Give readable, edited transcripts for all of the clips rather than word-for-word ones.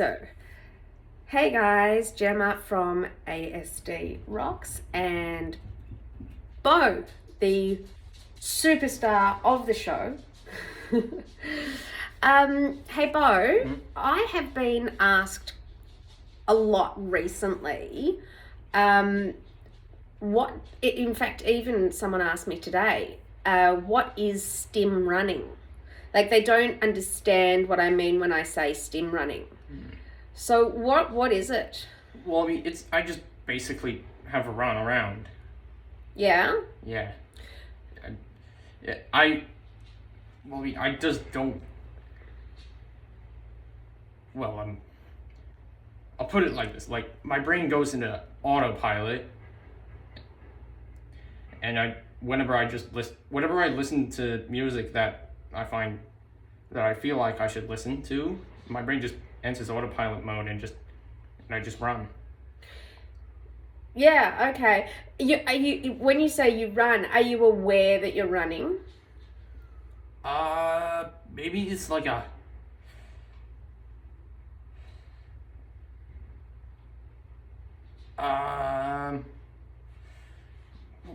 So, hey guys, Gemma from ASD Rocks and Beau, the superstar of the show. Hey Beau, I have been asked a lot recently. In fact, even someone asked me today, what is STIM running? Like, they don't understand what I mean when I say STIM running. So what is it? Well, I just basically have a run around. Yeah? Yeah. I just don't. Well, I'll put it like this: like my brain goes into autopilot, and whenever I listen to music that I feel like I should listen to, my brain just enters autopilot mode and I just run. Yeah, okay. When you say you run, are you aware that you're running? Maybe it's like a.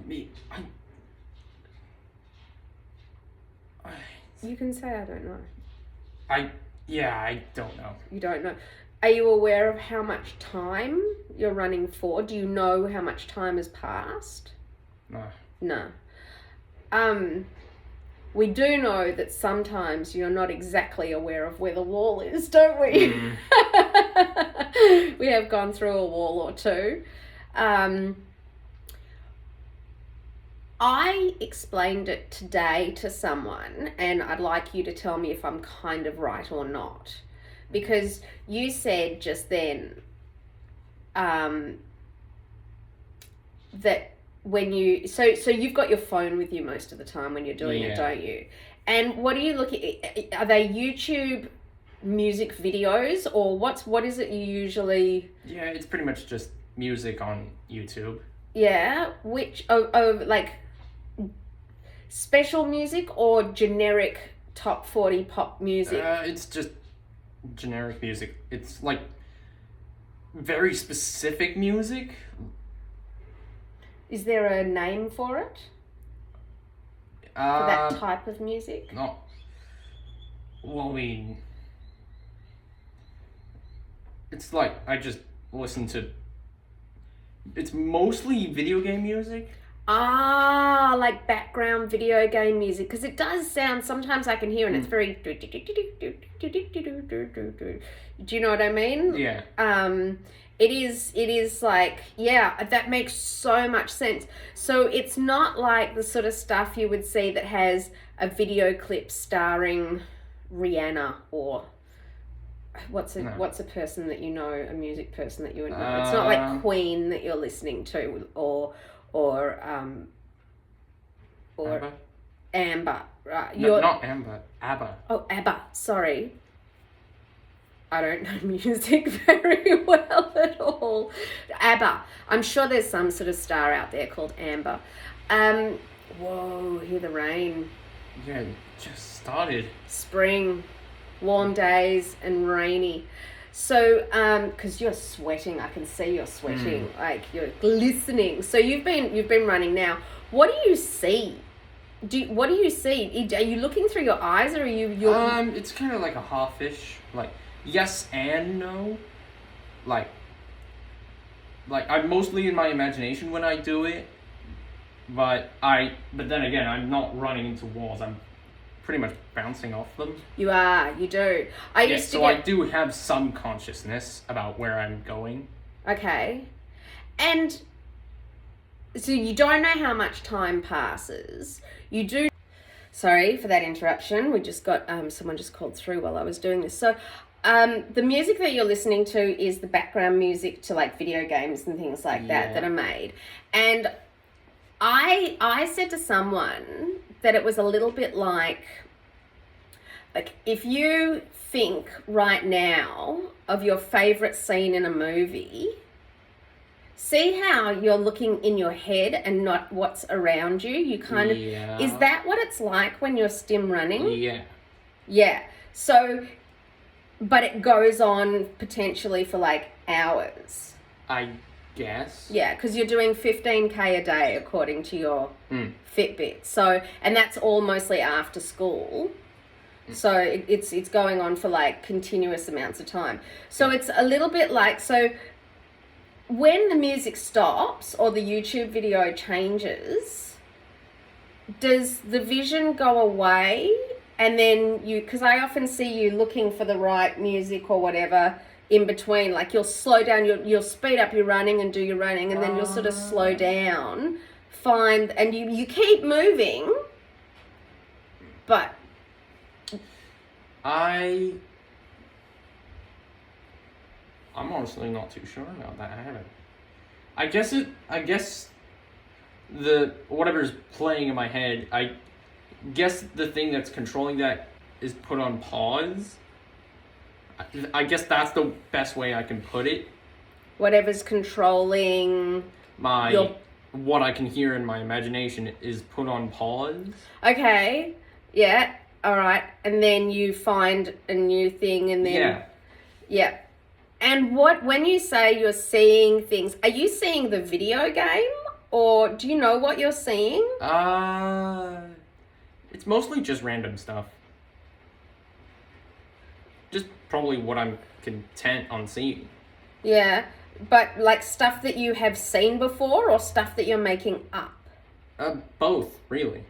Me, You can say I don't know. I don't know. You don't know. Are you aware of how much time you're running for? Do you know how much time has passed? No. We do know that sometimes you're not exactly aware of where the wall is, don't we? We have gone through a wall or two. I explained it today to someone, and I'd like you to tell me if I'm kind of right or not. Because you said just then that when you... So you've got your phone with you most of the time when you're doing it, don't you? And what are you looking at? Are they YouTube music videos, or what is it you usually... Yeah, it's pretty much just music on YouTube. Yeah, which like special music or generic top 40 pop music? It's just generic music. It's like very specific music. Is there a name for it? For that type of music? No. Well, I mean, it's like I just listen to. It's mostly video game music. Like background video game music, because it does sound, sometimes I can hear, and it's very... Do you know what I mean? Yeah. It is like, yeah, that makes so much sense. So it's not like the sort of stuff you would see that has a video clip starring Rihanna or... What's a person that you know, a music person that you would know? It's not like Queen that you're listening to, or Amber, right? No, not Amber. ABBA. Oh, ABBA. Sorry, I don't know music very well at all. ABBA. I'm sure there's some sort of star out there called Amber. Whoa! Hear the rain. Yeah, it just started. Spring. Warm days and rainy. So, because you're sweating, I can see you're sweating, like you're glistening. So you've been running now. What do you see? What do you see? Are you looking through your eyes, or are you? It's kind of like a half-ish, like yes and no. Like I'm mostly in my imagination when I do it, but then again, I'm not running into walls. I'm pretty much bouncing off them. You do. I do have some consciousness about where I'm going. Okay. And so you don't know how much time passes. You do... Sorry for that interruption. We just got... someone just called through while I was doing this. So the music that you're listening to is the background music to like video games and things like that are made. And I said to someone that it was a little bit like if you think right now of your favorite scene in a movie, see how you're looking in your head and not what's around you? You kind of... Is that what it's like when you're STIM running? Yeah. Yeah. So but it goes on potentially for like hours. I guess. Yeah, because you're doing 15K a day according to your Fitbit. So, and that's all mostly after school. So it's going on for like continuous amounts of time. So it's a little bit like, so when the music stops or the YouTube video changes, does the vision go away? And then because I often see you looking for the right music or whatever in between, like you'll slow down, you'll speed up your running and do your running, and then you'll sort of slow down, and you keep moving, but I'm honestly not too sure about that. I guess the whatever's playing in my head, I guess the thing that's controlling that is put on pause. I guess that's the best way I can put it. Whatever's controlling what I can hear in my imagination is put on pause. Okay, yeah, all right. And then you find a new thing, and then... Yeah. And when you say you're seeing things, are you seeing the video game? Or do you know what you're seeing? It's mostly just random stuff. Just probably what I'm content on seeing. Yeah, but like stuff that you have seen before or stuff that you're making up? Both, really.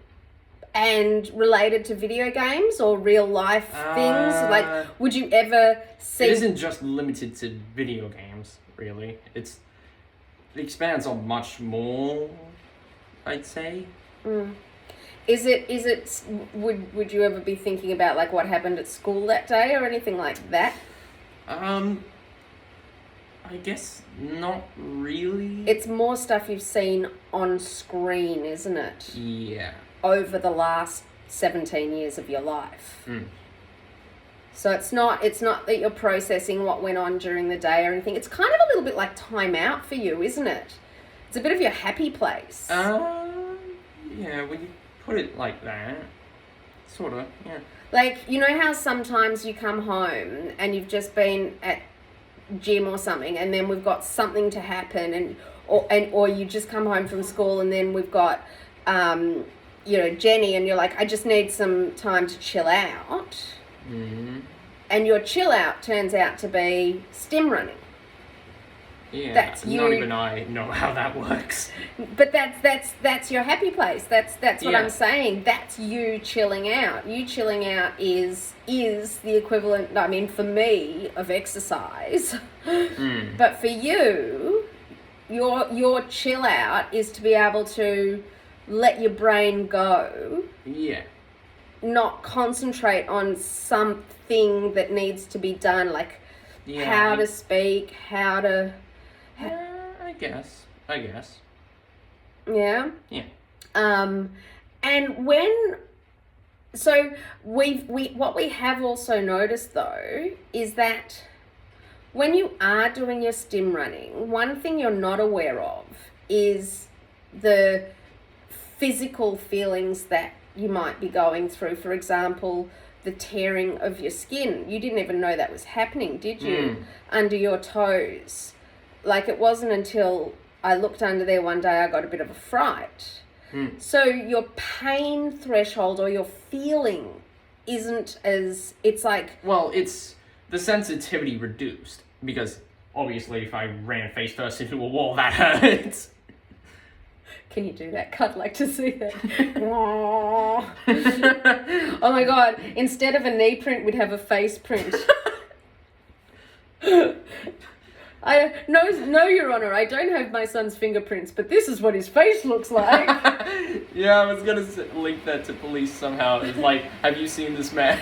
And related to video games or real life things? Like, would you ever see... It isn't just limited to video games, really. It expands on much more, I'd say. Is it would you ever be thinking about like what happened at school that day or anything like that? I guess not really. It's more stuff you've seen on screen, isn't it? Yeah. Over the last 17 years of your life. So it's not that you're processing what went on during the day or anything. It's kind of a little bit like time out for you, isn't it? It's a bit of your happy place. Yeah, when you put it like that, sort of, yeah. Like, you know how sometimes you come home and you've just been at gym or something, and then we've got something to happen, or you just come home from school, and then we've got Jenny, and you're like, I just need some time to chill out. And your chill out turns out to be STIM running. Yeah, that's you. Not even I know how that works. But that's your happy place. That's what I'm saying. That's you chilling out. You chilling out is the equivalent, I mean, for me, of exercise. But for you, your chill out is to be able to let your brain go. Yeah. Not concentrate on something that needs to be done, like how to speak, how to... I guess. Yeah? Yeah. And so what we have also noticed though is that when you are doing your STIM running, one thing you're not aware of is the physical feelings that you might be going through. For example, the tearing of your skin. You didn't even know that was happening, did you? Under your toes. Like, it wasn't until I looked under there one day I got a bit of a fright. So your pain threshold or your feeling isn't as... It's like... Well, it's the sensitivity reduced, because obviously if I ran face first into a wall, that hurts. Can you do that? I'd like to see that. Oh my God. Instead of a knee print, we'd have a face print. No, Your Honor, I don't have my son's fingerprints, but this is what his face looks like. Yeah, I was going to link that to police somehow. It's like, have you seen this man?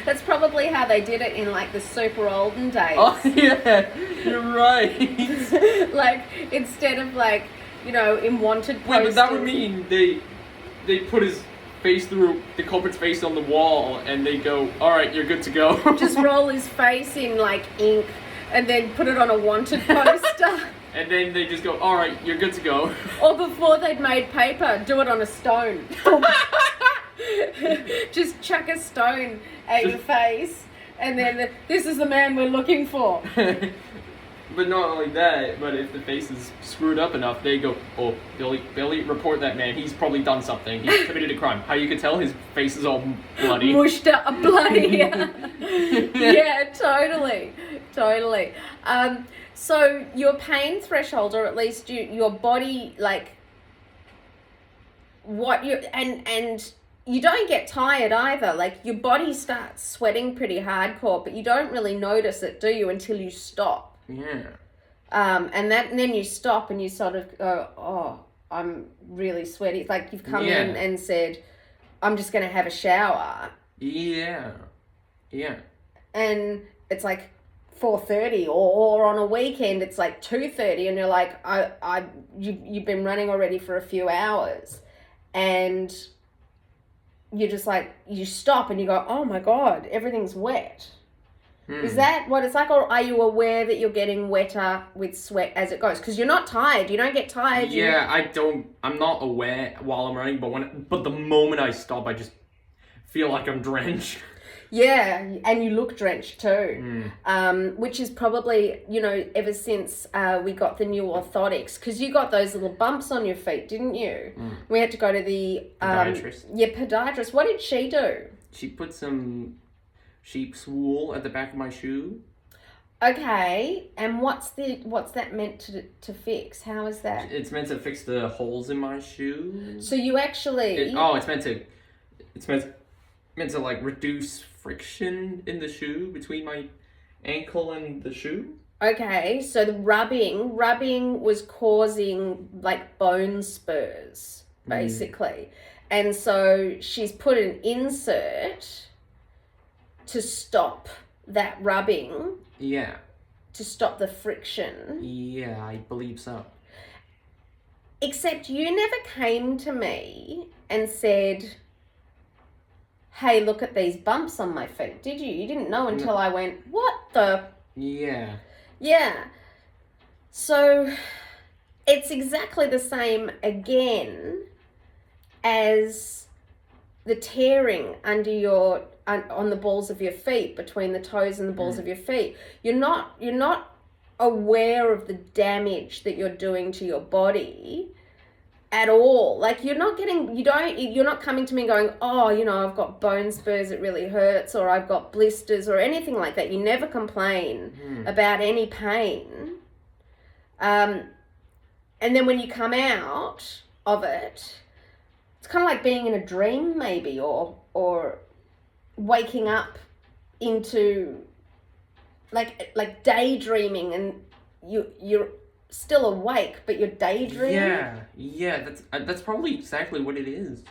That's probably how they did it in like the super olden days. Oh, yeah, you're right. Like, instead of like, in wanted posters. Wait, but that would mean they put his face through the culprit's face on the wall, and they go, all right, you're good to go. Just roll his face in like ink and then put it on a wanted poster. And then they just go, all right, you're good to go. Or before they'd made paper, do it on a stone. Just chuck a stone at your face and then this is the man we're looking for. But not only that, but if the face is screwed up enough, they go, oh, Billy, report that man. He's probably done something. He's committed a crime. How you can tell his face is all bloody. Mushed up, bloody. Yeah, totally. So your pain threshold, or at least your body, like, what you, and you don't get tired either. Like, your body starts sweating pretty hardcore, but you don't really notice it, do you, until you stop. Yeah. And then you stop and you sort of go, oh, I'm really sweaty. It's like you've come in and said, I'm just going to have a shower. Yeah. And it's like 4:30, or on a weekend it's like 2:30, and you're like, you've been running already for a few hours, and you're just like, you stop and you go, oh my God, everything's wet. Is that what it's like, or are you aware that you're getting wetter with sweat as it goes? Because you're not tired. You don't get tired. Yeah, I'm not aware while I'm running, but the moment I stop, I just feel like I'm drenched. Yeah, and you look drenched too, which is probably, ever since we got the new orthotics, because you got those little bumps on your feet, didn't you? We had to go to the podiatrist. Podiatrist. What did she do? She put some sheep's wool at the back of my shoe. Okay, and what's that meant to fix? How is that? It's meant to fix the holes in my shoe. So you actually it's meant to like reduce friction in the shoe between my ankle and the shoe. Okay, so the rubbing was causing like bone spurs, basically. And so she's put an insert to stop that rubbing. Yeah. To stop the friction. Yeah, I believe so. Except you never came to me and said, hey, look at these bumps on my feet, did you? You didn't know until I went, what the? Yeah. Yeah. So it's exactly the same again as the tearing under on the balls of your feet, between the toes and the balls of your feet. You're not aware of the damage that you're doing to your body at all. Like, you're not coming to me going, oh, I've got bone spurs, it really hurts, or I've got blisters or anything like that. You never complain about any pain. And then when you come out of it, it's kind of like being in a dream maybe, or waking up into like daydreaming, and you're still awake but you're daydreaming. Yeah, that's probably exactly what it is.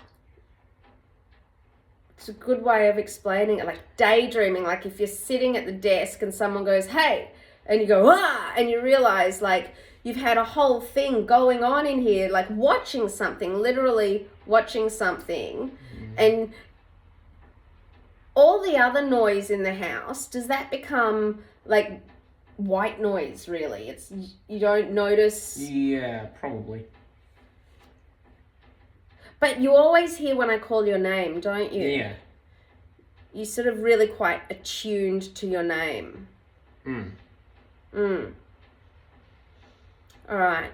It's a good way of explaining it. Like daydreaming, like if you're sitting at the desk and someone goes, hey, and you go, ah, and you realize like you've had a whole thing going on in here, like watching something, literally watching something. And all the other noise in the house, does that become like white noise, really? You don't notice. Yeah, probably. But you always hear when I call your name, don't you? Yeah. You're sort of really quite attuned to your name. All right.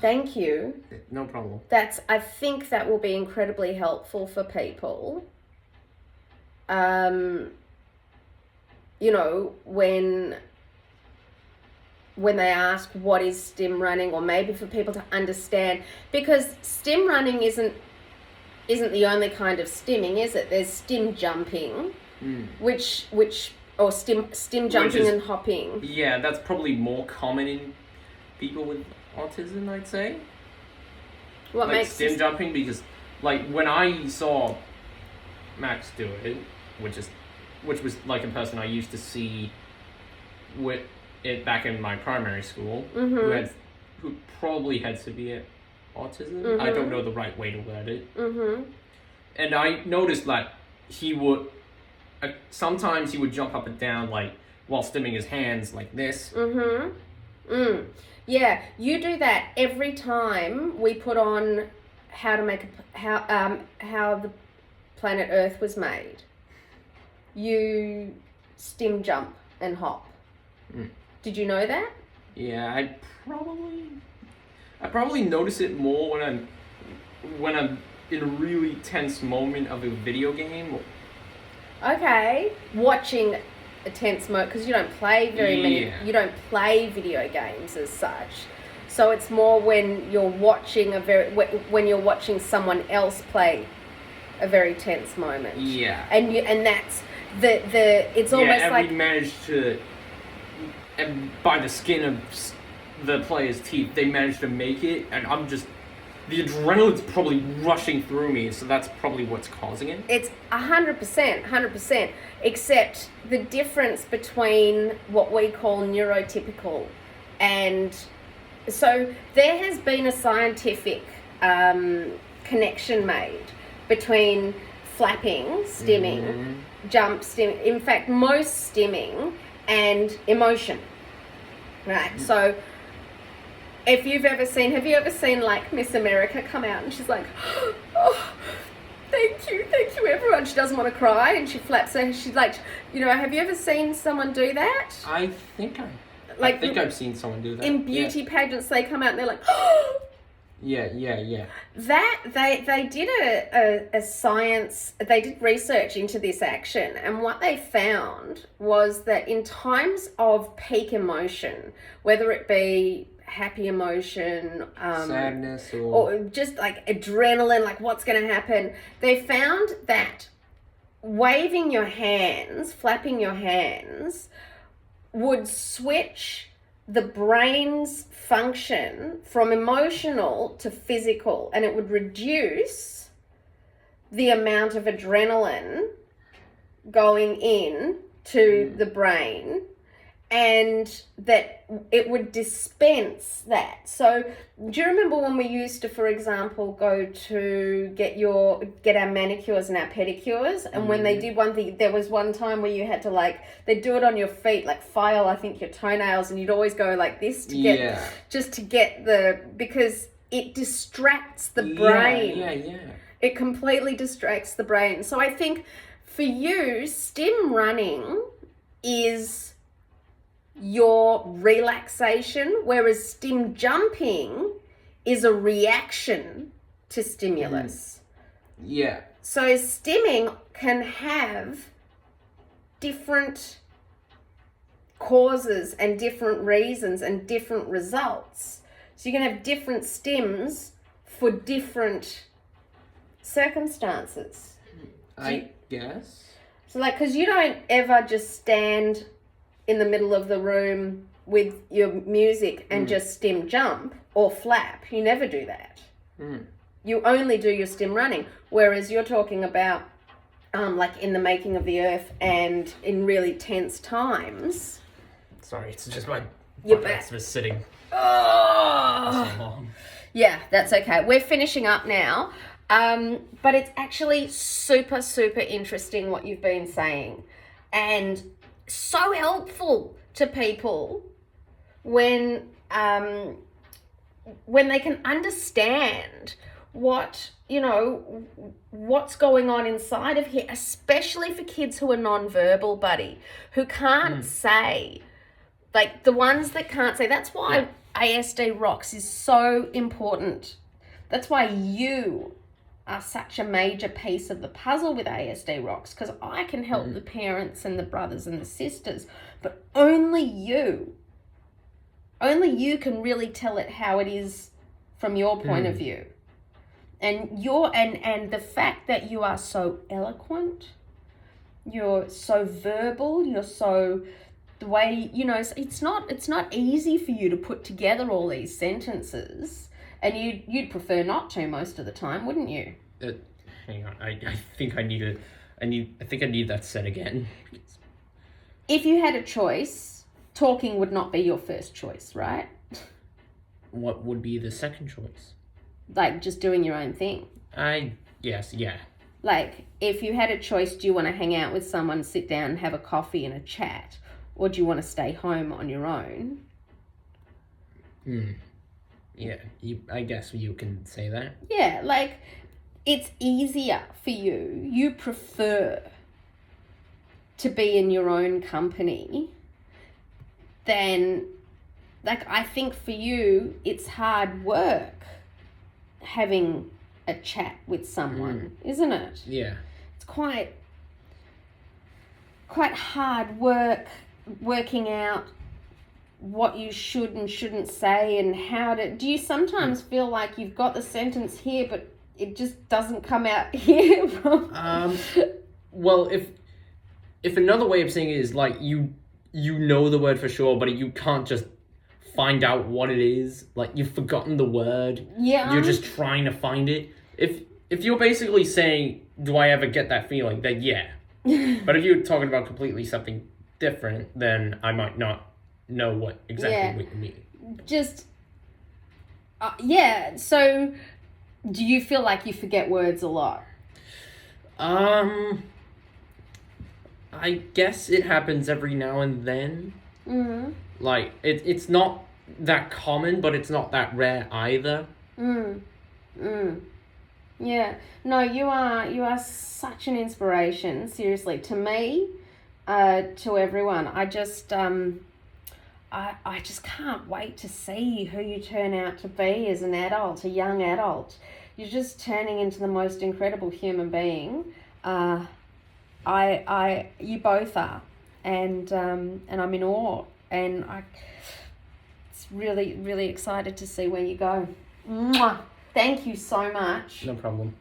Thank you. No problem. I think that will be incredibly helpful for people. When they ask what is STIM running, or maybe for people to understand, because STIM running isn't the only kind of stimming, is it? There's STIM jumping, which or STIM jumping and hopping. Yeah, that's probably more common in people with autism, I'd say. What like makes STIM jumping? Because like when I saw Max do it, which was like a person I used to see with it back in my primary school, who probably had severe autism. I don't know the right way to word it. And I noticed that he would sometimes he would jump up and down like while stimming his hands like this. Yeah, you do that every time we put on how the planet Earth was made. you STIM jump and hop. Did you know that? Yeah, I probably notice it more when I'm in a really tense moment of a video game. Okay, watching a tense mode, because you don't play you don't play video games as such. So it's more when you're watching when you're watching someone else play a very tense moment. Yeah. And that's it's almost like we managed to, and by the skin of the player's teeth, they managed to make it, and the adrenaline's probably rushing through me, so that's probably what's causing it. It's 100%, except the difference between what we call neurotypical and... So there has been a scientific connection made between flapping, stimming, jump, stimming, in fact, most stimming, and emotion, right? So have you ever seen like Miss America come out and she's like, oh, thank you everyone. She doesn't want to cry and she flaps her. She's like, have you ever seen someone do that? I think I've seen someone do that. In beauty pageants, they come out and they're like, oh! Yeah. That they did a science, they did research into this action, and what they found was that in times of peak emotion, whether it be happy emotion, sadness, or just like adrenaline, like what's going to happen, they found that waving your hands, flapping your hands, would switch the brain's function from emotional to physical, and it would reduce the amount of adrenaline going in to the brain, and that it would dispense that. So do you remember when we used to, for example, go to get our manicures and our pedicures, and when they did one thing, there was one time where you had to they'd do it on your feet, like file, I think, your toenails, and you'd always go like this to get because it distracts the brain. Yeah. It completely distracts the brain. So I think for you, STIM running is your relaxation, whereas STIM jumping is a reaction to stimulus. Yeah. So stimming can have different causes and different reasons and different results. So you can have different stims for different circumstances. I guess. So because you don't ever just stand in the middle of the room with your music and just STIM jump or flap. You never do that. You only do your STIM running, whereas you're talking about like in the making of the earth and in really tense times. Sorry, it's just my back was sitting so long. Yeah, that's okay. We're finishing up now. But it's actually super, super interesting what you've been saying, and so helpful to people when they can understand what's going on inside of here, especially for kids who are non-verbal, buddy, who can't say, like the ones that can't say. That's why ASD Rocks is so important. That's why you are such a major piece of the puzzle with ASD Rocks, because I can help the parents and the brothers and the sisters, but only you can really tell it how it is from your point of view. And and the fact that you are so eloquent, you're so verbal, you're so, the way, it's not easy for you to put together all these sentences. And you'd prefer not to most of the time, wouldn't you? Hang on, I think I need that said again. If you had a choice, talking would not be your first choice, right? What would be the second choice? Like just doing your own thing. Yes, yeah. Like if you had a choice, do you want to hang out with someone, sit down and have a coffee and a chat, or do you want to stay home on your own? Yeah, I guess you can say that. Yeah, it's easier for you. You prefer to be in your own company, then like I think for you it's hard work having a chat with someone, isn't it? Yeah. It's quite hard work working out what you should and shouldn't say and how to. Do you sometimes feel like you've got the sentence here but it just doesn't come out here? Well, if another way of saying it is like you know the word for sure, but you can't just find out what it is. Like you've forgotten the word. Yeah. You're just trying to find it. If you're basically saying, do I ever get that feeling? Then yeah. But if you're talking about completely something different, then I might not know what exactly what you mean. Just yeah. So do you feel like you forget words a lot? I guess it happens every now and then. Mm-hmm. Like it's not that common, but it's not that rare either. Yeah. No, you are such an inspiration, seriously, to me, to everyone. I just I just can't wait to see who you turn out to be as an adult, a young adult. You're just turning into the most incredible human being. You both are, and I'm in awe, and it's really, really excited to see where you go. Mwah! Thank you so much. No problem.